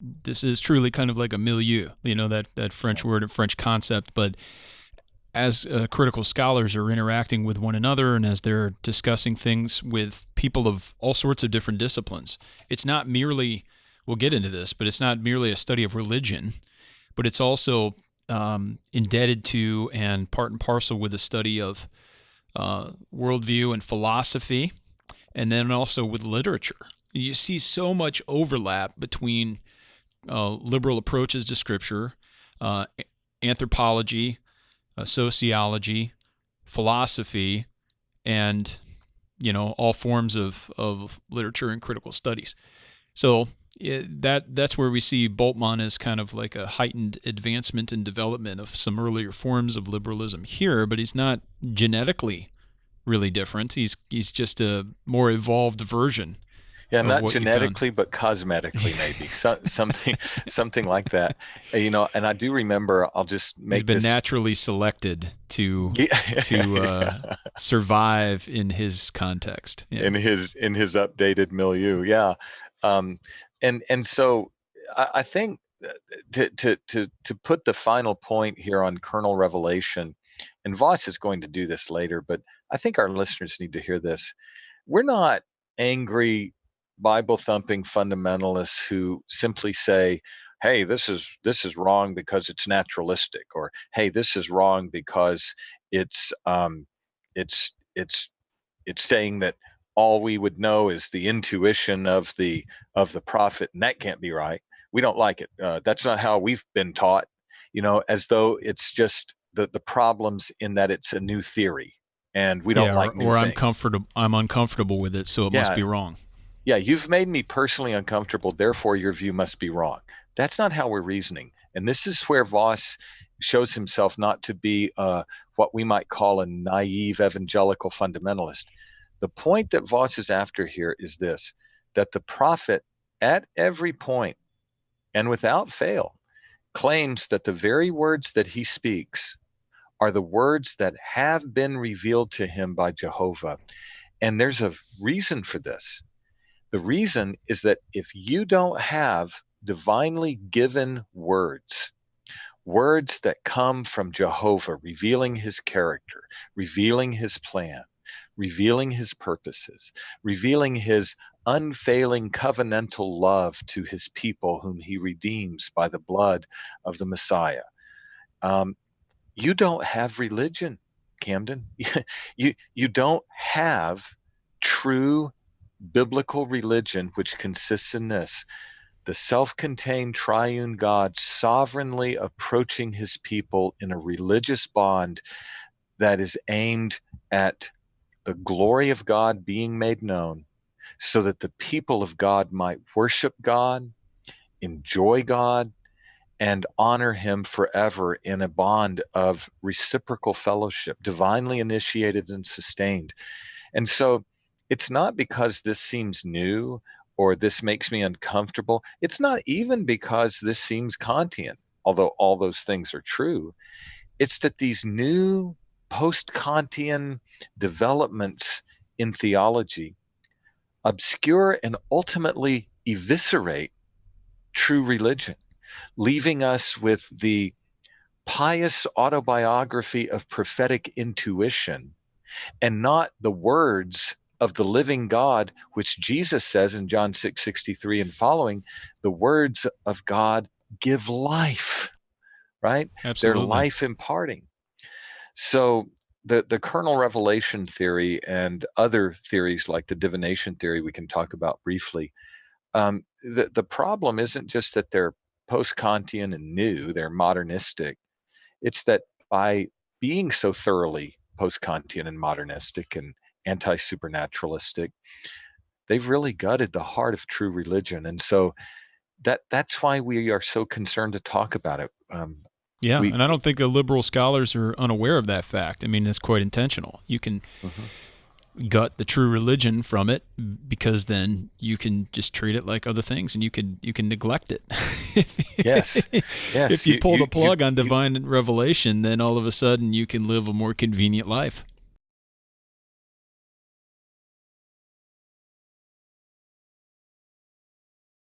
this is truly kind of like a milieu, that French word and French concept. But as critical scholars are interacting with one another and as they're discussing things with people of all sorts of different disciplines, it's not merely, we'll get into this, but it's not merely a study of religion, but it's also indebted to and part and parcel with the study of worldview and philosophy, and then also with literature. You see so much overlap between liberal approaches to Scripture, anthropology, sociology, philosophy, and all forms of literature and critical studies. So that's where we see Bultmann as kind of like a heightened advancement and development of some earlier forms of liberalism here, but he's not genetically really different. He's just a more evolved version Yeah, of not what you found. genetically, but cosmetically, maybe something like that. And I do remember. I'll just He's make been this. naturally selected to Yeah, survive in his context. Yeah. in his updated milieu. Yeah, um, and so I think to put the final point here on kernel revelation, and Voss is going to do this later, but I think our listeners need to hear this. We're not angry Bible thumping fundamentalists who simply say, "Hey, this is wrong because it's naturalistic," or "Hey, this is wrong because it's it's it's saying that all we would know is the intuition of the prophet, and that can't be right. We don't like it. That's not how we've been taught." As though it's just the problems in that it's a new theory, and we don't Yeah, like new or things. I'm uncomfortable with it, so it must Yeah, be wrong. yeah, you've made me personally uncomfortable, therefore your view must be wrong. That's not how we're reasoning. And this is where Voss shows himself not to be what we might call a naive evangelical fundamentalist. The point that Voss is after here is this: that the prophet, at every point and without fail, claims that the very words that he speaks are the words that have been revealed to him by Jehovah. And there's a reason for this. The reason is that if you don't have divinely given words, words that come from Jehovah, revealing his character, revealing his plan, revealing his purposes, revealing his unfailing covenantal love to his people whom he redeems by the blood of the Messiah, um, you don't have religion, Camden. You don't have true biblical religion, which consists in this: the self contained triune God sovereignly approaching his people in a religious bond that is aimed at the glory of God being made known, so that the people of God might worship God, enjoy God, and honor him forever in a bond of reciprocal fellowship, divinely initiated and sustained. And so it's not because this seems new or this makes me uncomfortable. It's not even because this seems Kantian, although all those things are true. It's that these new post Kantian developments in theology obscure and ultimately eviscerate true religion, leaving us with the pious autobiography of prophetic intuition and not the words of the living God, which Jesus says in John 6:63 and following, the words of God give life, right? They're Absolutely. life imparting. So the kernel revelation theory and other theories like the divination theory we can talk about briefly. The problem isn't just that they're post-Kantian and new, they're modernistic. It's that by being so thoroughly post-Kantian and modernistic and anti-supernaturalistic, they've really gutted the heart of true religion. And so that's why we are so concerned to talk about it. Yeah, We and I don't think the liberal scholars are unaware of that fact. I mean, it's quite intentional. You can Mhm. gut the true religion from it because then you can just treat it like other things and you can neglect it. Yes, If yes, you you pull you the you plug on you divine revelation, then all of a sudden you can live a more convenient life.